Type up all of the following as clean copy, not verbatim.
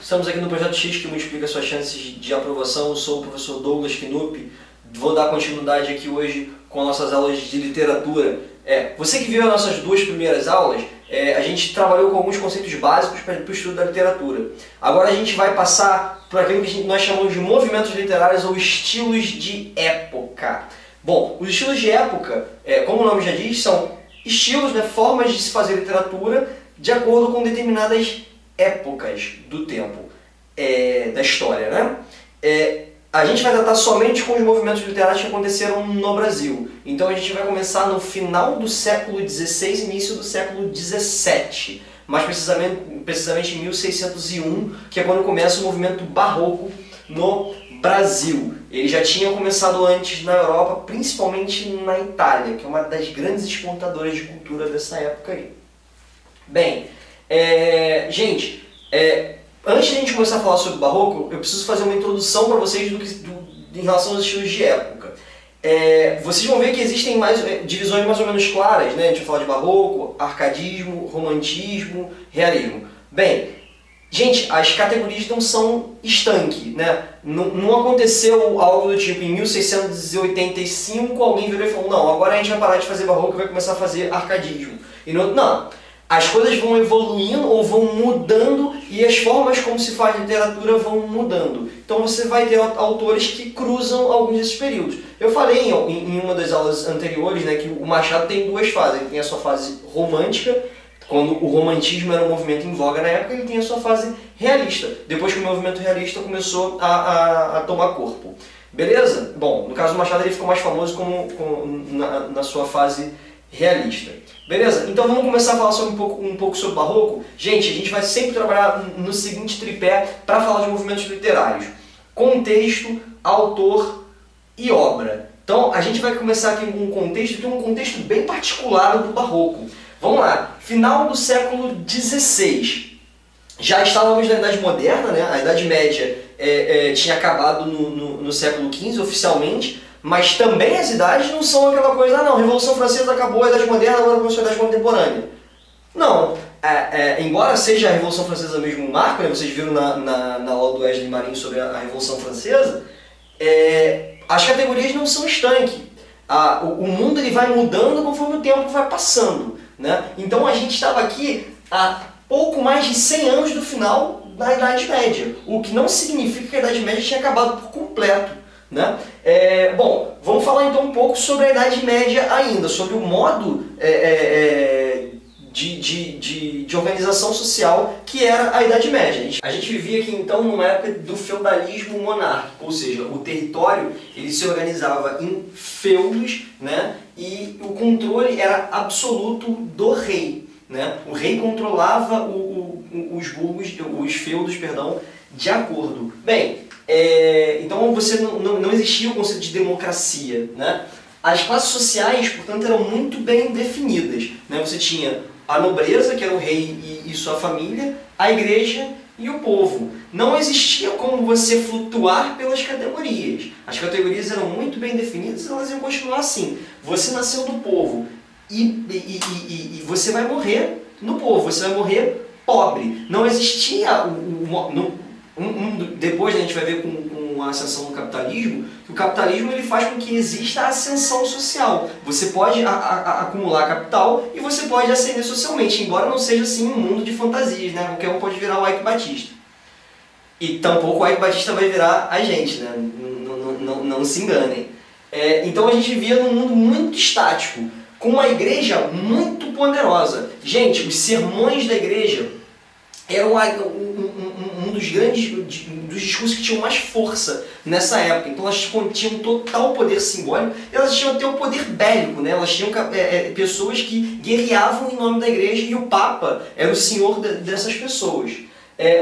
Estamos aqui no Projeto X, que multiplica suas chances de aprovação. Eu sou o professor Douglas Knupp. Vou dar continuidade aqui hoje com nossas aulas de literatura. Você que viu as nossas duas primeiras aulas, a gente trabalhou com alguns conceitos básicos para o estudo da literatura. Agora a gente vai passar por aquilo que nós chamamos de movimentos literários ou estilos de época. Bom, os estilos de época, como o nome já diz, são estilos, formas de se fazer literatura de acordo com determinadas épocas do tempo, da história, a gente vai tratar somente com os movimentos literários que aconteceram no Brasil. Então a gente vai começar no final do século XVI, início do século XVII, mais precisamente em 1601, que é quando começa o movimento barroco no Brasil. Ele já tinha começado antes na Europa, principalmente na Itália, que é uma das grandes exportadoras de cultura dessa época aí. Bem, gente, antes de a gente começar a falar sobre o barroco, eu preciso fazer uma introdução para vocês em relação aos estilos de época. Vocês vão ver que existem divisões mais ou menos claras, A gente vai falar de barroco, arcadismo, romantismo, realismo. Bem, gente, as categorias não são estanque, Não aconteceu algo do tipo, em 1685 alguém virou e falou, não, agora a gente vai parar de fazer barroco e vai começar a fazer arcadismo. Não. As coisas vão evoluindo ou vão mudando e as formas como se faz literatura vão mudando. Então você vai ter autores que cruzam alguns desses períodos. Eu falei em uma das aulas anteriores que o Machado tem duas fases. Ele tem a sua fase romântica, quando o romantismo era um movimento em voga na época, ele tem a sua fase realista, depois que o movimento realista começou a tomar corpo. Beleza? Bom, no caso do Machado ele ficou mais famoso na sua fase realista. Beleza? Então vamos começar a falar um pouco sobre o barroco. Gente, a gente vai sempre trabalhar no seguinte tripé para falar de movimentos literários: contexto, autor e obra. Então a gente vai começar aqui com um contexto, que é um contexto bem particular do barroco. Vamos lá, final do século XVI. Já estávamos na Idade Moderna, A Idade Média tinha acabado no século XV oficialmente, mas também as idades não são aquela coisa, não, a Revolução Francesa acabou, a Idade Moderna, agora começou a Idade Contemporânea. Não, embora seja a Revolução Francesa mesmo um marco, vocês viram na aula do Wesley Marinho sobre a Revolução Francesa, as categorias não são estanque. O mundo ele vai mudando conforme o tempo vai passando. Então a gente estava aqui há pouco mais de 100 anos do final da Idade Média, o que não significa que a Idade Média tinha acabado por completo. Bom, vamos falar então um pouco sobre a Idade Média ainda, sobre o modo de organização social que era a Idade Média. A gente vivia aqui então numa época do feudalismo monárquico, ou seja, o território ele se organizava em feudos, e o controle era absoluto do rei. O rei controlava os feudos, de acordo. Bem, então não existia o conceito de democracia. As classes sociais, portanto, eram muito bem definidas. Você tinha a nobreza, que era o rei e sua família, a igreja e o povo. Não existia como você flutuar pelas categorias. As categorias eram muito bem definidas e elas iam continuar assim. Você nasceu do povo e você vai morrer no povo, você vai morrer pobre. Não existia depois a gente vai ver com a ascensão do capitalismo, que o capitalismo ele faz com que exista a ascensão social. Você pode acumular capital e você pode ascender socialmente, embora não seja assim um mundo de fantasias, Qualquer um pode virar o Ike Batista. E tampouco o Ike Batista vai virar a gente, Não se enganem. Então a gente vivia num mundo muito estático, com uma igreja muito poderosa. Gente, os sermões da igreja eram um dos dos discursos que tinham mais força nessa época. Então elas tinham total poder simbólico e elas tinham até o poder bélico. Elas tinham pessoas que guerreavam em nome da igreja e o Papa era o senhor dessas pessoas.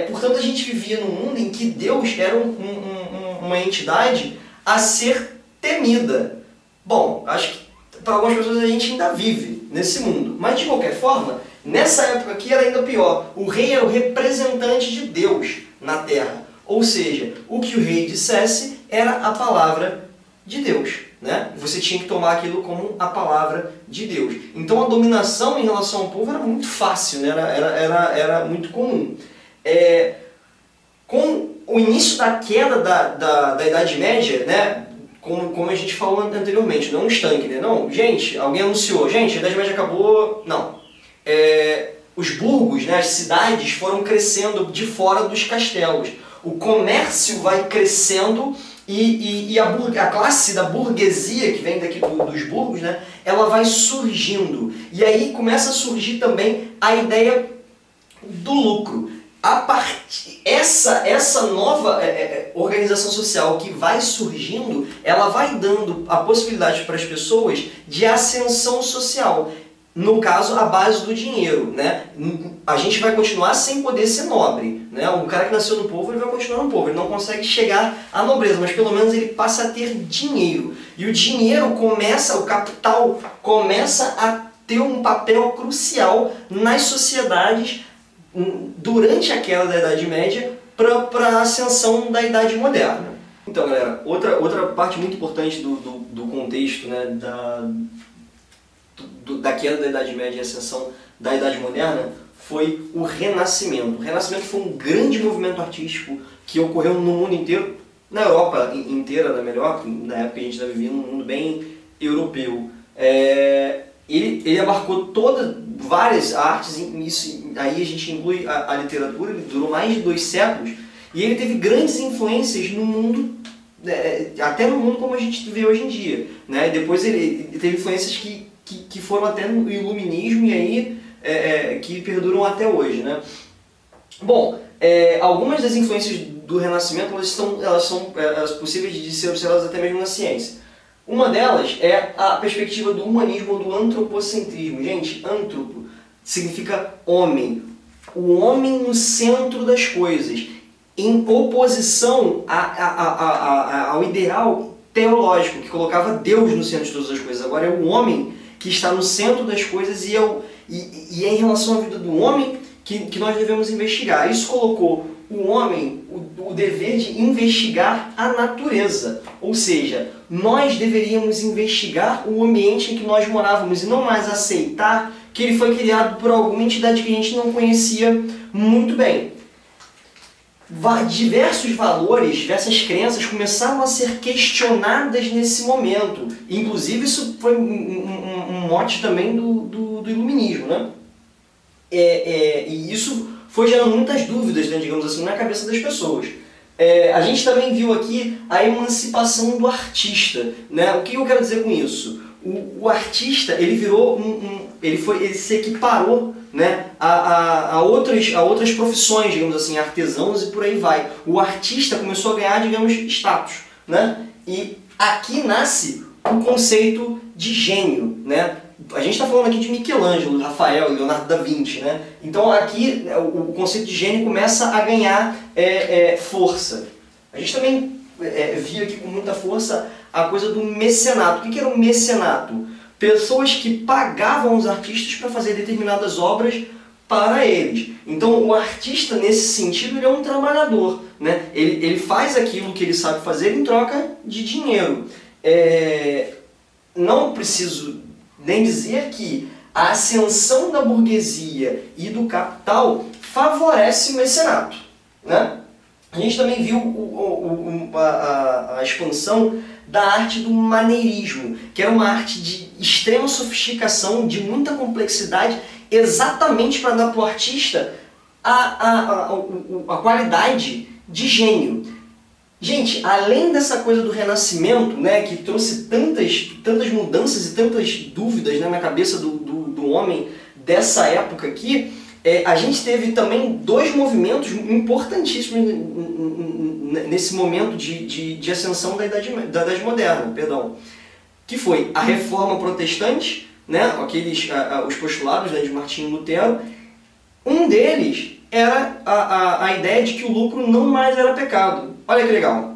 Portanto, a gente vivia num mundo em que Deus era uma entidade a ser temida. Bom, acho que para algumas pessoas a gente ainda vive nesse mundo, mas de qualquer forma, nessa época aqui era ainda pior. O rei era o representante de Deus na terra. Ou seja, o que o rei dissesse era a palavra de Deus. Você tinha que tomar aquilo como a palavra de Deus. Então a dominação em relação ao povo era muito fácil, era muito comum. Com o início da queda da Idade Média, né, como a gente falou anteriormente, não um estanque, né? Não, gente, alguém anunciou, gente, a Idade Média acabou, não. Os burgos, né, as cidades foram crescendo de fora dos castelos. O comércio vai crescendo e a classe da burguesia, que vem daqui dos burgos, né, ela vai surgindo. E aí começa a surgir também a ideia do lucro. Essa nova organização social que vai surgindo, ela vai dando a possibilidade para as pessoas de ascensão social. No caso, a base do dinheiro, né? A gente vai continuar sem poder ser nobre, né? O cara que nasceu no povo, ele vai continuar no povo, ele não consegue chegar à nobreza, mas pelo menos ele passa a ter dinheiro. E o dinheiro o capital começa a ter um papel crucial nas sociedades durante a queda da Idade Média para a ascensão da Idade Moderna. Então, galera, outra parte muito importante do contexto, né, da queda da Idade Média e ascensão da Idade Moderna foi o Renascimento. O Renascimento foi um grande movimento artístico que ocorreu no mundo inteiro, na Europa inteira, na época que a gente está vivendo, um mundo bem europeu. Ele abarcou várias artes, aí a gente inclui a literatura, ele durou mais de 2 séculos, e ele teve grandes influências no mundo, até no mundo como a gente vê hoje em dia, né? Depois ele teve influências que foram até no iluminismo e aí que perduram até hoje, né? Bom, algumas das influências do Renascimento elas são possíveis de ser observadas até mesmo na ciência. Uma delas é a perspectiva do humanismo ou do antropocentrismo. Gente, antropo significa homem. O homem no centro das coisas, em oposição ao ideal teológico, que colocava Deus no centro de todas as coisas. Agora é o homem que está no centro das coisas e é em relação à vida do homem que nós devemos investigar. Isso colocou o homem o dever de investigar a natureza, ou seja, nós deveríamos investigar o ambiente em que nós morávamos e não mais aceitar que ele foi criado por alguma entidade que a gente não conhecia muito bem. Diversos valores, diversas crenças começaram a ser questionadas nesse momento. Inclusive isso foi um mote também do iluminismo, né? E isso foi gerando muitas dúvidas, né, digamos assim, na cabeça das pessoas. A gente também viu aqui a emancipação do artista, né? O que eu quero dizer com isso? O artista, ele virou ele se equiparou, né, a outras profissões, digamos assim, artesãos e por aí vai. O artista começou a ganhar, digamos, status, né? E aqui nasce o conceito de gênio, né? A gente está falando aqui de Michelangelo, Rafael, Leonardo da Vinci, né? Então aqui o conceito de gênio começa a ganhar força. A gente também via aqui com muita força a coisa do mecenato. O que era o mecenato? Pessoas que pagavam os artistas para fazer determinadas obras para eles. Então o artista, nesse sentido, ele é um trabalhador, né? Ele faz aquilo que ele sabe fazer em troca de dinheiro. Não preciso nem dizer que a ascensão da burguesia e do capital favorece o mecenato, né? A gente também viu a expansão da arte do maneirismo, que era uma arte de extrema sofisticação, de muita complexidade, exatamente para dar para o artista a qualidade de gênio. Gente, além dessa coisa do Renascimento, né, que trouxe tantas mudanças e tantas dúvidas, né, na cabeça do homem dessa época aqui, a gente teve também 2 movimentos importantíssimos nesse momento de ascensão da Idade Moderna, perdão, que foi a Reforma Protestante, né, os postulados, né, de Martinho Lutero. Um deles era a ideia de que o lucro não mais era pecado. Olha que legal.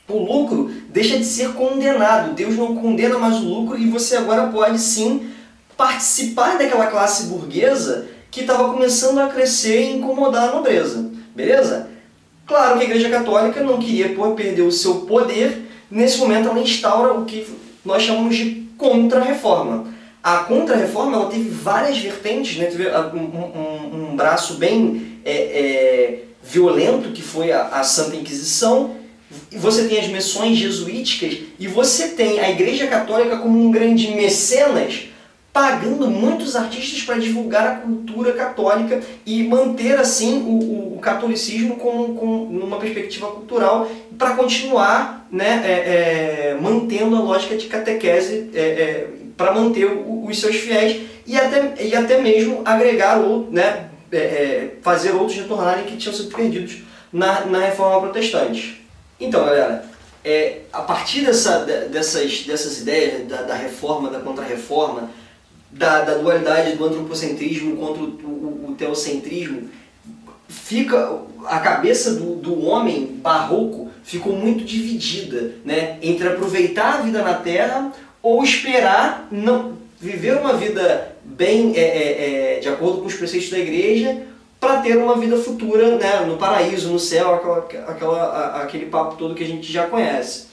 O lucro deixa de ser condenado. Deus não condena mais o lucro e você agora pode sim participar daquela classe burguesa que estava começando a crescer e incomodar a nobreza. Beleza? Claro que a Igreja Católica não queria perder o seu poder. Nesse momento ela instaura o que nós chamamos de Contra-Reforma. A Contra-Reforma ela teve várias vertentes, né? Teve um braço bem violento que foi a Santa Inquisição, você tem as missões jesuíticas e você tem a Igreja Católica como um grande mecenas, pagando muitos artistas para divulgar a cultura católica e manter assim o catolicismo com uma perspectiva cultural para continuar, né, mantendo a lógica de catequese para manter os seus fiéis e até mesmo agregar ou, né, fazer outros retornarem que tinham sido perdidos na Reforma Protestante. Então, galera, a partir dessas ideias da reforma, da contra-reforma, da dualidade do antropocentrismo contra o teocentrismo, a cabeça do homem barroco ficou muito dividida, né, entre aproveitar a vida na Terra ou esperar viver uma vida bem de acordo com os preceitos da Igreja para ter uma vida futura, né, no paraíso, no céu, aquele papo todo que a gente já conhece.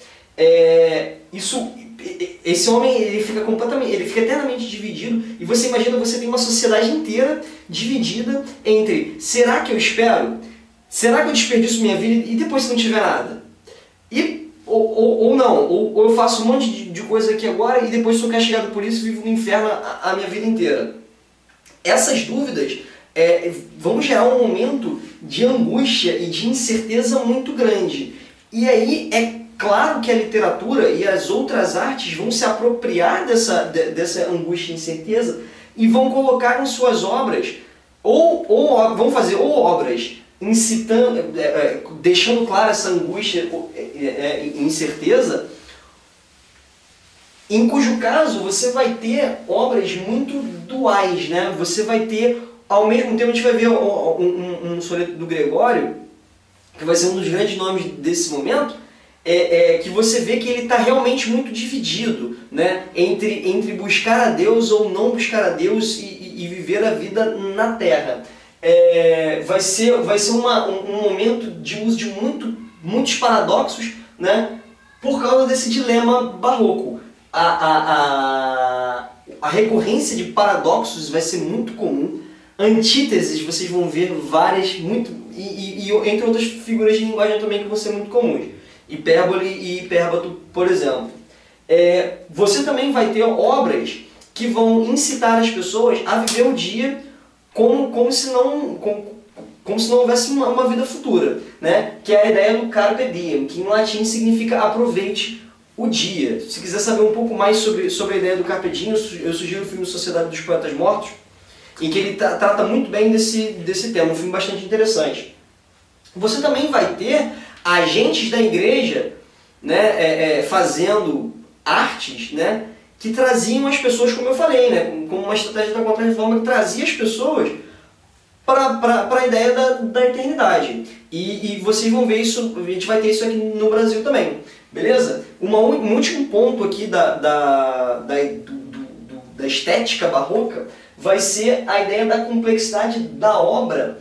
Esse homem ele fica eternamente dividido e você imagina, você tem uma sociedade inteira dividida entre será que eu espero? Será que eu desperdiço minha vida e depois se não tiver nada? Ou não, ou eu faço um monte de coisa aqui agora e depois sou castigado por isso e vivo no inferno a minha vida inteira. Essas dúvidas vão gerar um momento de angústia e de incerteza muito grande. E aí claro que a literatura e as outras artes vão se apropriar dessa angústia e incerteza e vão colocar em suas obras, vão fazer obras incitando, deixando clara essa angústia e incerteza, em cujo caso você vai ter obras muito duais, né? Você vai ter, ao mesmo tempo, a gente vai ver um soneto do Gregório, que vai ser um dos grandes nomes desse momento, que você vê que ele está realmente muito dividido, né, entre buscar a Deus ou não buscar a Deus e viver a vida na Terra. Vai ser um momento de uso de muitos paradoxos, né, por causa desse dilema barroco. A recorrência de paradoxos vai ser muito comum, antíteses vocês vão ver várias, e entre outras figuras de linguagem também que vão ser muito comuns. Hipérbole e hipérbato, por exemplo. Você também vai ter obras que vão incitar as pessoas a viver o dia como se não houvesse uma vida futura, né? Que é a ideia do carpe diem, que em latim significa aproveite o dia. Se quiser saber um pouco mais sobre a ideia do carpe diem, eu sugiro o filme Sociedade dos Poetas Mortos, em que ele trata muito bem desse tema, um filme bastante interessante. Você também vai ter agentes da igreja, né, fazendo artes, né, que traziam as pessoas, como eu falei, né, como uma estratégia da contra-reforma que trazia as pessoas para a ideia da eternidade. E vocês vão ver isso, a gente vai ter isso aqui no Brasil também. Beleza? Um último ponto aqui da estética barroca vai ser a ideia da complexidade da obra,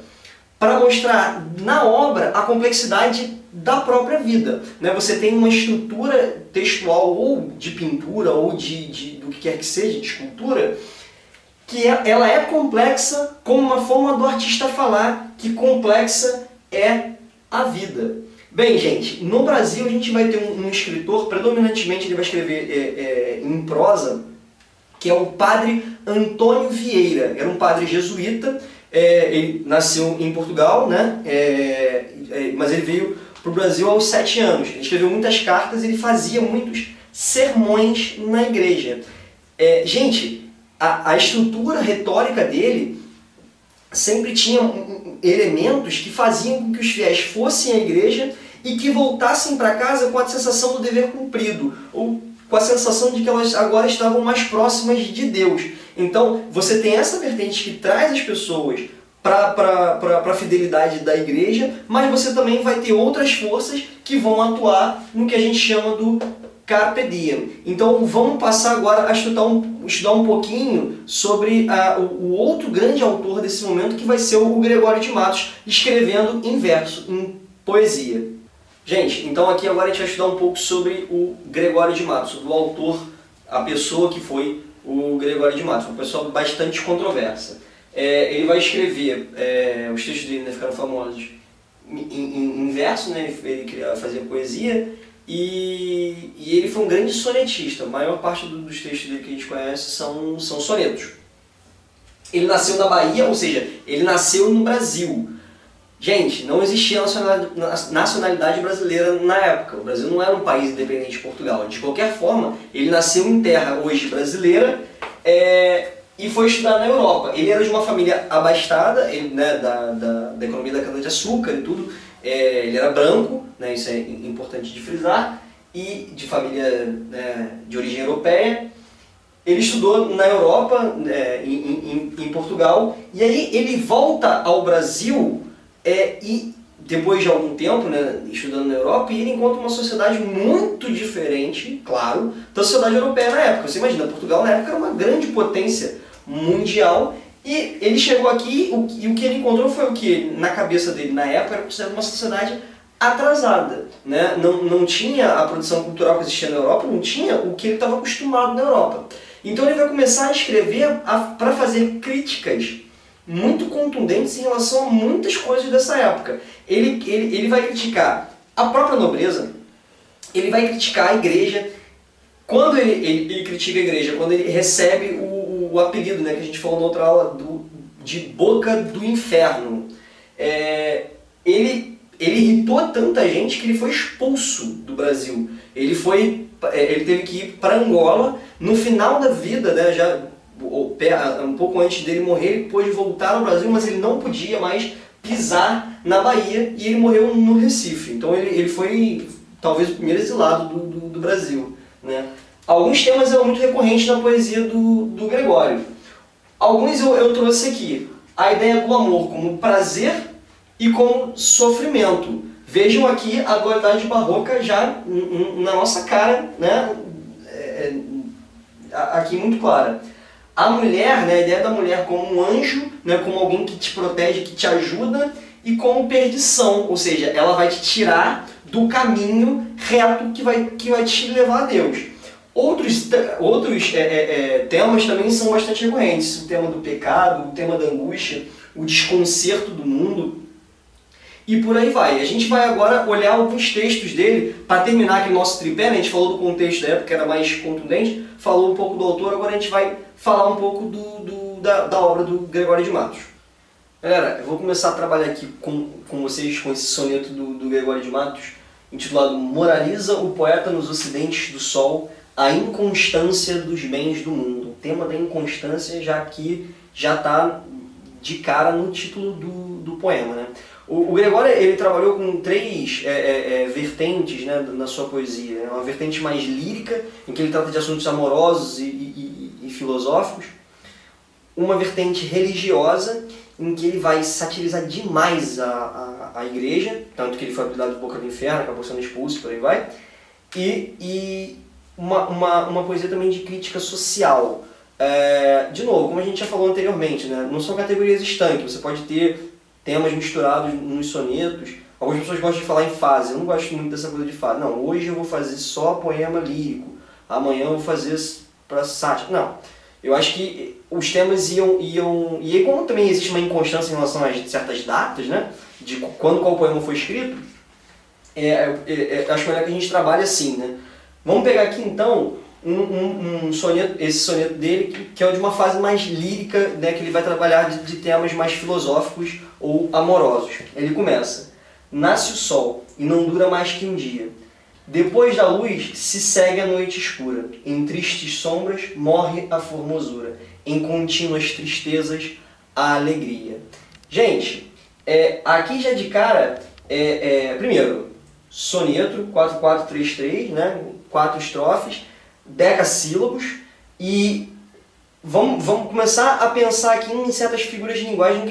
para mostrar na obra a complexidade da própria vida, né? Você tem uma estrutura textual ou de pintura ou do que quer que seja, de escultura, que ela é complexa como uma forma do artista falar que complexa é a vida. Bem, gente, no Brasil a gente vai ter um escritor, predominantemente ele vai escrever em prosa, que é o padre Antônio Vieira. Era um padre jesuíta, ele nasceu em Portugal, né? Mas ele veio para o Brasil aos 7 anos. Ele escreveu muitas cartas, ele fazia muitos sermões na igreja. Gente, a estrutura retórica dele sempre tinha elementos que faziam com que os fiéis fossem à igreja e que voltassem para casa com a sensação do dever cumprido, ou com a sensação de que elas agora estavam mais próximas de Deus. Então, você tem essa vertente que traz as pessoas para a fidelidade da igreja, mas você também vai ter outras forças que vão atuar no que a gente chama do carpe diem. Então, vamos passar agora a estudar um pouquinho sobre o outro grande autor desse momento, que vai ser o Gregório de Matos, escrevendo em verso, em poesia. Gente, então aqui agora a gente vai estudar um pouco sobre o Gregório de Matos, o autor, a pessoa que foi o Gregório de Matos, uma pessoa bastante controversa. Ele vai escrever, os textos dele, né, ficaram famosos, em verso, né? Ele fazia poesia e ele foi um grande sonetista. A maior parte dos textos dele que a gente conhece são sonetos. Ele nasceu na Bahia, ou seja, ele nasceu no Brasil. Gente, não existia nacionalidade brasileira na época. O Brasil não era um país independente de Portugal. De qualquer forma, ele nasceu em terra hoje brasileira e foi estudar na Europa. Ele era de uma família abastada, ele, né, da economia da cana-de-açúcar e tudo. Ele era branco, né, isso é importante de frisar, e de família, né, de origem europeia. Ele estudou na Europa, em Portugal, e aí ele volta ao Brasil e depois de algum tempo, né, estudando na Europa, e ele encontra uma sociedade muito diferente, claro, da sociedade europeia na época. Você imagina, Portugal na época era uma grande potência mundial, e ele chegou aqui e o que ele encontrou foi o que, na cabeça dele na época, era considerado uma sociedade atrasada, né? Não tinha a produção cultural que existia na Europa, não tinha o que ele estava acostumado na Europa. Então ele vai começar a escrever para fazer críticas muito contundentes em relação a muitas coisas dessa época. Ele vai criticar a própria nobreza, ele vai criticar a igreja. Quando ele critica a igreja, quando ele recebe o apelido, né, que a gente falou na outra aula, de Boca do Inferno, ele irritou tanta gente que ele foi expulso do Brasil. Ele teve que ir para Angola. No final da vida, né, já um pouco antes dele morrer, ele pôde voltar ao Brasil, mas ele não podia mais pisar na Bahia e ele morreu no Recife. Então ele foi talvez o primeiro exilado do Brasil, né? Alguns temas eram muito recorrentes na poesia do Gregório. Alguns eu trouxe aqui. A ideia do amor como prazer e como sofrimento. Vejam aqui a dualidade barroca já na nossa cara, né? Aqui muito clara. A mulher, né, a ideia da mulher como um anjo, né, como alguém que te protege, que te ajuda, e como perdição, ou seja, ela vai te tirar do caminho reto que vai te levar a Deus. Outros temas também são bastante recorrentes. O tema do pecado, o tema da angústia, o desconcerto do mundo, e por aí vai. A gente vai agora olhar alguns textos dele para terminar aqui o nosso tripé, né? A gente falou do contexto da época, que era mais contundente, falou um pouco do autor, agora a gente vai falar um pouco da obra do Gregório de Matos. Galera, eu vou começar a trabalhar aqui com vocês com esse soneto do Gregório de Matos, intitulado Moraliza o poeta nos ocidentes do sol, a inconstância dos bens do mundo. O tema da inconstância já está de cara no título do poema, né? O Gregório, ele trabalhou com três vertentes, né, na sua poesia. Uma vertente mais lírica, em que ele trata de assuntos amorosos e filosóficos. Uma vertente religiosa, em que ele vai satirizar demais a igreja, tanto que ele foi apelidado de Boca do Inferno, acabou sendo expulso, por aí vai. E uma poesia também de crítica social. De novo, como a gente já falou anteriormente, né, não são categorias estanques, você pode ter temas misturados nos sonetos. Algumas pessoas gostam de falar em fase, eu não gosto muito dessa coisa de fase. Não, hoje eu vou fazer só poema lírico, amanhã eu vou fazer para sátira. Não, eu acho que os temas iam... E aí, como também existe uma inconstância em relação a certas datas, né, de qual poema foi escrito, acho melhor que a gente trabalhe assim, né. Vamos pegar aqui então um soneto, esse soneto dele, que é de uma fase mais lírica, né, que ele vai trabalhar de temas mais filosóficos ou amorosos. Ele começa: nasce o sol e não dura mais que um dia. Depois da luz se segue a noite escura. Em tristes sombras morre a formosura. Em contínuas tristezas a alegria. Gente, aqui já de cara, primeiro, soneto 4-4-3-3, né, 4 estrofes, decassílabos, e vamos começar a pensar aqui em certas figuras de linguagem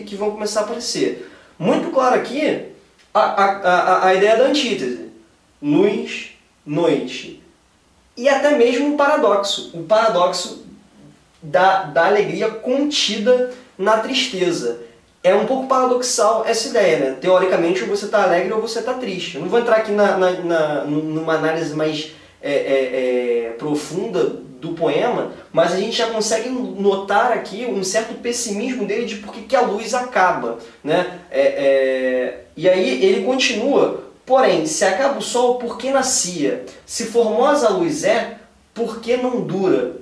que vão começar a aparecer. Muito claro aqui a ideia da antítese: luz, noite, e até mesmo o paradoxo da alegria contida na tristeza. É um pouco paradoxal essa ideia, né? Teoricamente, ou você está alegre ou você está triste. Eu não vou entrar aqui numa análise mais profunda do poema, mas a gente já consegue notar aqui um certo pessimismo dele de por que a luz acaba, né? E aí ele continua: porém, se acaba o sol, por que nascia? Se formosa a luz é, por que não dura?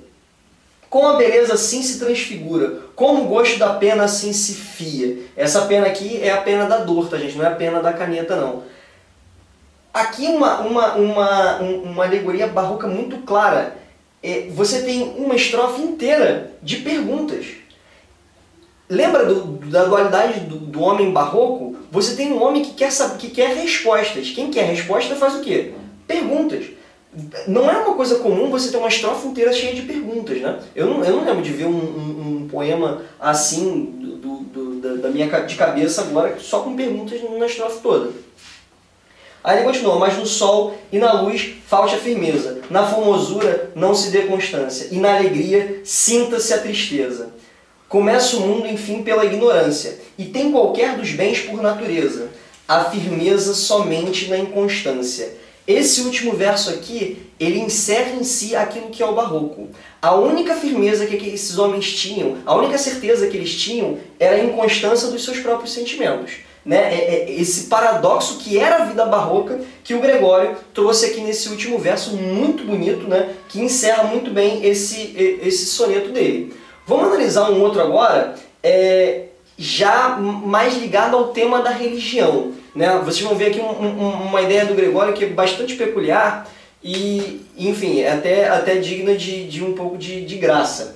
Com a beleza assim se transfigura, como o gosto da pena assim se fia. Essa pena aqui é a pena da dor, tá, gente? Não é a pena da caneta, não. Aqui uma alegoria barroca muito clara. Você tem uma estrofe inteira de perguntas. Lembra da dualidade do homem barroco? Você tem um homem que quer saber, que quer respostas. Quem quer resposta faz o quê? Perguntas. Não é uma coisa comum você ter uma estrofe inteira cheia de perguntas, né? Eu não lembro de ver um poema assim da minha de cabeça agora, só com perguntas na estrofe toda. Aí ele continua: mas no sol e na luz falte a firmeza, na formosura não se dê constância, e na alegria sinta-se a tristeza. Começa o mundo, enfim, pela ignorância, e tem qualquer dos bens por natureza, a firmeza somente na inconstância. Esse último verso aqui, ele encerra em si aquilo que é o barroco. A única firmeza que esses homens tinham, a única certeza que eles tinham, era a inconstância dos seus próprios sentimentos. Né? Esse paradoxo que era a vida barroca que o Gregório trouxe aqui nesse último verso muito bonito, né? Que encerra muito bem esse soneto dele. Vamos analisar um outro agora, já mais ligado ao tema da religião. Né? Vocês vão ver aqui uma ideia do Gregório que é bastante peculiar e, enfim, é até digna de um pouco de graça.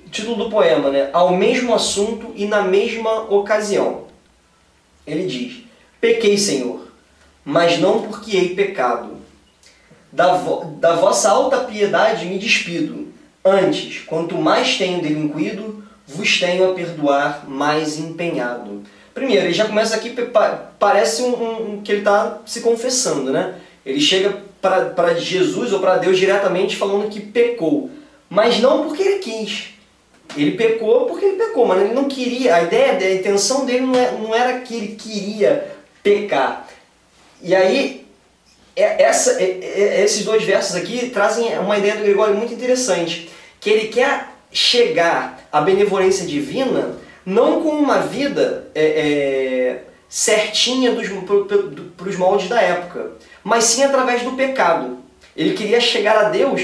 O título do poema, né? Ao mesmo assunto e na mesma ocasião. Ele diz: pequei, Senhor, mas não porque hei pecado. Da vossa alta piedade me despido. Antes, quanto mais tenho delinquido, vos tenho a perdoar mais empenhado. Primeiro, ele já começa aqui, parece que ele está se confessando, né? Ele chega para Jesus ou para Deus diretamente falando que pecou, mas não porque ele quis. Ele pecou porque ele pecou, mas ele não queria. A intenção dele não era que ele queria pecar. E aí, esses dois versos aqui trazem uma ideia do Gregório muito interessante, que ele quer chegar à benevolência divina não com uma vida certinha para os moldes da época, mas sim através do pecado. Ele queria chegar a Deus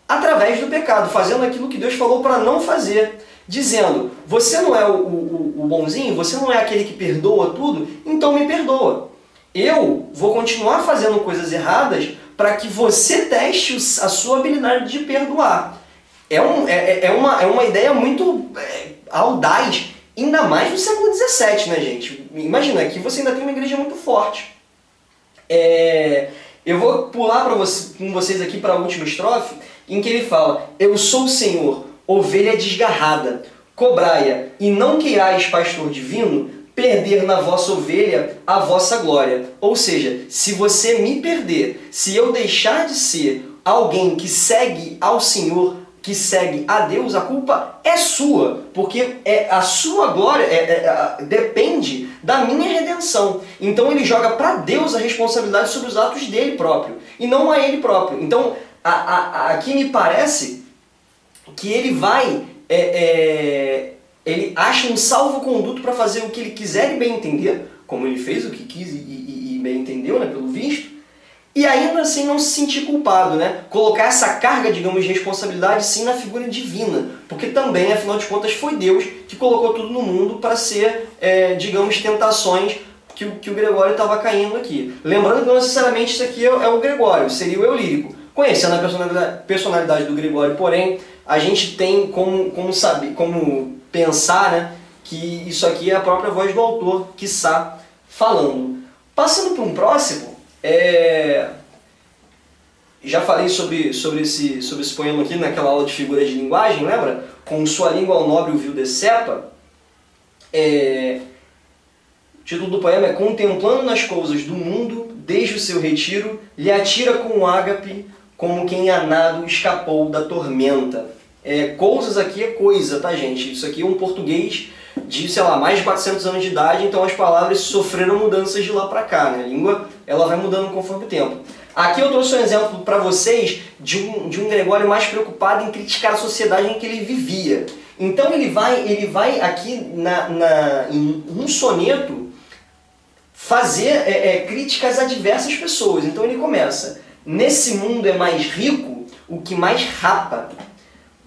através do pecado, fazendo aquilo que Deus falou para não fazer, dizendo: você não é o bonzinho, você não é aquele que perdoa tudo, então me perdoa. Eu vou continuar fazendo coisas erradas para que você teste a sua habilidade de perdoar. É uma ideia muito audaz, ainda mais no século XVII, né, gente? Imagina, aqui você ainda tem uma igreja muito forte. Eu vou pular com vocês aqui para a última estrofe, em que ele fala: eu sou o Senhor, ovelha desgarrada, cobrai-a, e não queirais, pastor divino, perder na vossa ovelha a vossa glória. Ou seja, se você me perder, se eu deixar de ser alguém que segue ao Senhor, que segue a Deus, a culpa é sua, porque a sua glória depende da minha redenção. Então ele joga para Deus a responsabilidade sobre os atos dele próprio, e não a ele próprio. Então aqui me parece que ele vai, ele acha um salvo-conduto para fazer o que ele quiser e bem entender, como ele fez o que quis e bem entendeu, né, pelo visto, e ainda assim não se sentir culpado, né? Colocar essa carga, digamos, de responsabilidade sim na figura divina, porque também, afinal de contas, foi Deus que colocou tudo no mundo para ser, digamos, tentações que o Gregório estava caindo aqui. Lembrando que não necessariamente isso aqui é o Gregório, seria o eu lírico. Conhecendo a personalidade do Gregório, porém, a gente tem como saber, como pensar, né, que isso aqui é a própria voz do autor que está falando. Passando para um próximo, já falei sobre esse poema aqui naquela aula de figuras de linguagem, lembra? Com sua língua ao nobre o vil decepa. O título do poema é: contemplando nas coisas do mundo, desde o seu retiro, lhe atira com o ágape, como quem a nado escapou da tormenta. Coisas aqui é coisa, tá, gente? Isso aqui é um português de, sei lá, mais de 400 anos de idade, então as palavras sofreram mudanças de lá para cá, né? A língua, ela vai mudando conforme o tempo. Aqui eu trouxe um exemplo para vocês de um Gregório mais preocupado em criticar a sociedade em que ele vivia. Então ele vai aqui em um soneto fazer críticas a diversas pessoas. Então ele começa: nesse mundo é mais rico o que mais rapa,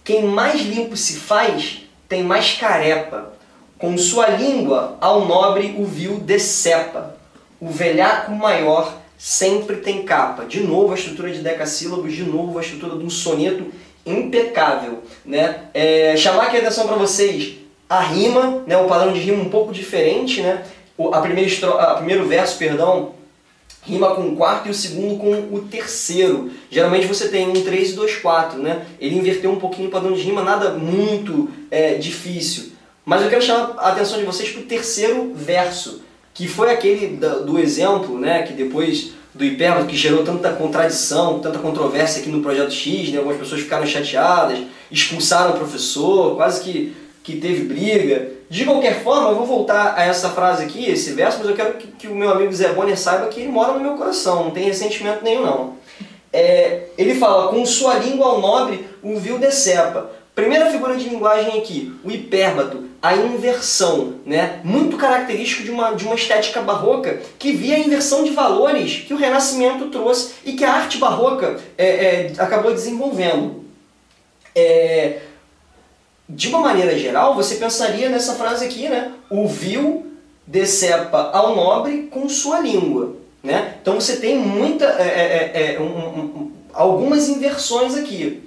quem mais limpo se faz tem mais carepa, com sua língua ao nobre o vil decepa, o velhaco maior sempre tem capa. De novo a estrutura de decassílabos, de novo a estrutura de um soneto impecável, né? Chamar aqui a atenção para vocês a rima, né? O padrão de rima um pouco diferente, né? O primeiro verso, perdão, rima com o quarto e o segundo com o terceiro. Geralmente você tem 1, 3 e 2, 4, né? Ele inverteu um pouquinho o padrão de rima, nada muito difícil. Mas eu quero chamar a atenção de vocês para o terceiro verso, que foi aquele do exemplo, né, que depois do hipérbole, que gerou tanta contradição, tanta controvérsia aqui no Projeto X, né, algumas pessoas ficaram chateadas, expulsaram o professor, quase que teve briga. De qualquer forma, eu vou voltar a essa frase aqui, esse verso, mas eu quero que o meu amigo Zé Bonner saiba que ele mora no meu coração, não tem ressentimento nenhum não. Ele fala: com sua língua ao nobre o vil decepa. Primeira figura de linguagem aqui, o hipérbato, a inversão, né? Muito característico de uma estética barroca que via a inversão de valores que o Renascimento trouxe e que a arte barroca acabou desenvolvendo. De uma maneira geral, você pensaria nessa frase aqui, né? O vil decepa ao nobre com sua língua, né? Então você tem algumas inversões aqui.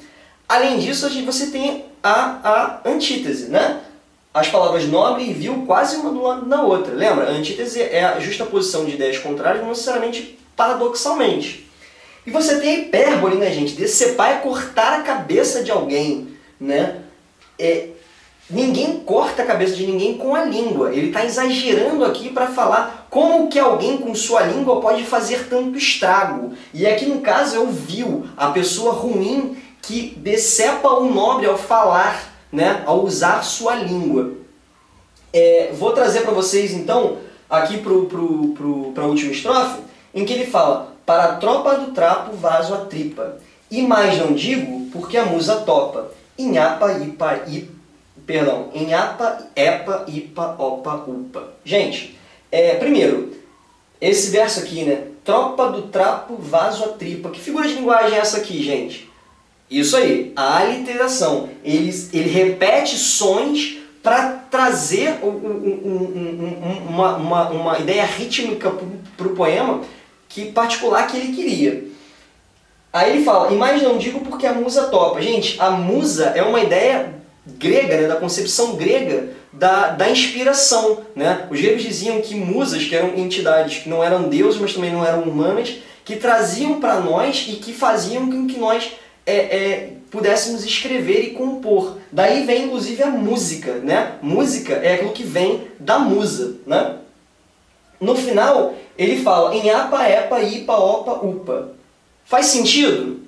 Além disso, você tem a antítese, né? As palavras nobre e vil quase uma do lado da outra. Lembra? A antítese é a justaposição de ideias contrárias, não necessariamente paradoxalmente. E você tem a hipérbole, né, gente? Decepar é cortar a cabeça de alguém, né? Ninguém corta a cabeça de ninguém com a língua. Ele está exagerando aqui para falar como que alguém com sua língua pode fazer tanto estrago. E aqui no caso é o vil, a pessoa ruim que decepa o nobre ao falar, né, ao usar sua língua. Vou trazer para vocês então, aqui para a última estrofe, em que ele fala: para a tropa do trapo vaso a tripa, e mais não digo porque a musa topa, inhapa, ipa, inhapa, epa, ipa, opa, upa. Gente, primeiro, esse verso aqui, né, tropa do trapo vaso a tripa, que figura de linguagem é essa aqui, gente? Isso aí, a aliteração. Ele repete sons para trazer uma ideia rítmica para o poema particular que ele queria. Aí ele fala: e mais não digo porque a musa topa. Gente, a musa é uma ideia grega, né, da concepção grega da inspiração, né? Os gregos diziam que musas, que eram entidades que não eram deuses, mas também não eram humanas, que traziam para nós e que faziam com que nós pudéssemos escrever e compor. Daí vem inclusive a música, né? Música é aquilo que vem da musa, né? No final ele fala: em apa, epa, ipa, opa, upa. Faz sentido?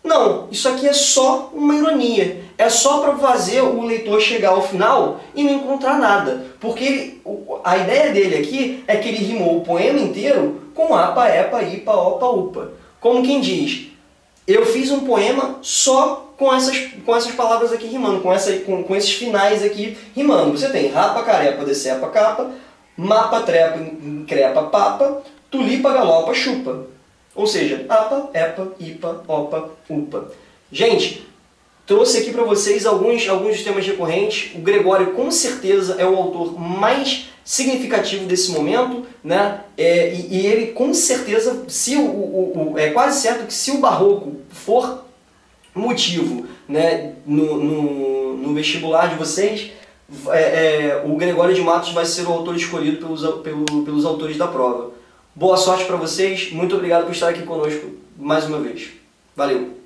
Não, isso aqui é só uma ironia. É só para fazer o leitor chegar ao final e não encontrar nada. Porque a ideia dele aqui é que ele rimou o poema inteiro com apa, epa, ipa, opa, upa. Como quem diz: eu fiz um poema só com essas palavras aqui rimando, com esses finais aqui rimando. Você tem rapa, carepa, decepa, capa, mapa, trepa, increpa, papa, tulipa, galopa, chupa. Ou seja, apa, epa, ipa, opa, upa. Gente, trouxe aqui para vocês alguns dos temas recorrentes. O Gregório com certeza é o autor mais significativo desse momento, né? E ele com certeza, é quase certo que se o barroco for motivo, né, no vestibular de vocês, o Gregório de Matos vai ser o autor escolhido pelos autores da prova. Boa sorte para vocês, muito obrigado por estar aqui conosco mais uma vez. Valeu!